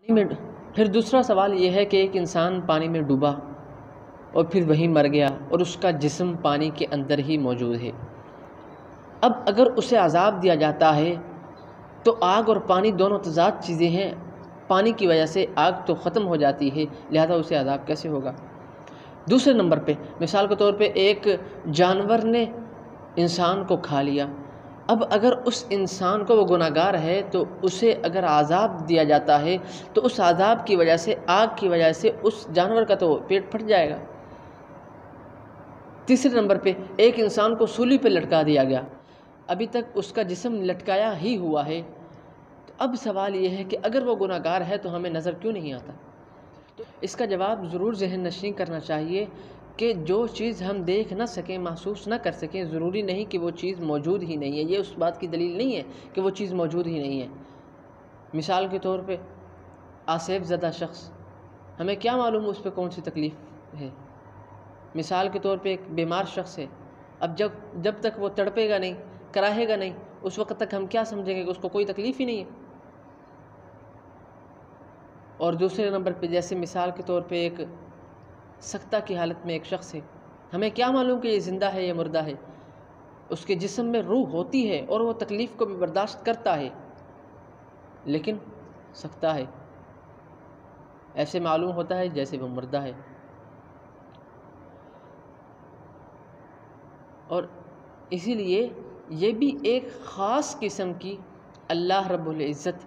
میں پھر دوسرا سوال یہ ہے کہ ایک انسان پانی میں ڈوبا اور پھر وہیں مر گیا اور اس کا جسم پانی کے اندر ہی موجود ہے۔ اب اگر اسے عذاب دیا جاتا ہے تو آگ اور پانی دونوں تضاد چیزیں ہیں، پانی کی وجہ سے آگ تو ختم ہو جاتی ہے، لہذا اسے عذاب کیسے ہوگا؟ دوسرے نمبر پہ مثال کے طور پہ ایک جانور نے انسان کو کھا لیا، اب اگر اس انسان کو، وہ گناہ گار ہے، تو اسے اگر عذاب دیا جاتا ہے تو اس عذاب کی وجہ سے، آگ کی وجہ سے اس جانور کا تو پیٹ پھٹ جائے گا۔ تیسرے نمبر پہ ایک انسان کو سولی پہ لٹکا دیا گیا، ابھی تک اس کا جسم لٹکایا ہی ہوا ہے، تو اب سوال یہ ہے کہ اگر وہ گناہ گار ہے تو ہمیں نظر کیوں نہیں آتا؟ تو اس کا جواب ضرور ذہن نشین کرنا چاہیے کہ جو چیز ہم دیکھ نہ سکیں، محسوس نہ کر سکیں، ضروری نہیں کہ وہ چیز موجود ہی نہیں ہے، یہ اس بات کی دلیل نہیں ہے کہ وہ چیز موجود ہی نہیں ہے۔ مثال کے طور پہ آسیب زدہ شخص، ہمیں کیا معلوم اس پہ کون سی تکلیف ہے؟ مثال کے طور پہ ایک بیمار شخص ہے، اب جب تک وہ تڑپے گا نہیں، کراہے گا نہیں، اس وقت تک ہم کیا سمجھیں گے کہ اس کو کوئی تکلیف ہی نہیں ہے۔ اور دوسرے نمبر پہ جیسے مثال کے طور پہ ایک سکتہ کی حالت میں ایک شخص ہے، ہمیں کیا معلوم کہ یہ زندہ ہے یا مردہ ہے؟ اس کے جسم میں روح ہوتی ہے اور وہ تکلیف کو بھی برداشت کرتا ہے، لیکن سکتہ ہے، ایسے معلوم ہوتا ہے جیسے وہ مردہ ہے۔ اور اسی لیے یہ بھی ایک خاص قسم کی اللہ رب العزت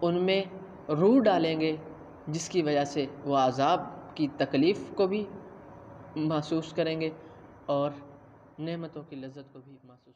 ان میں روح ڈالیں گے، جس کی وجہ سے وہ عذاب کی تکلیف کو بھی محسوس کریں گے اور نعمتوں کی لذت کو بھی محسوس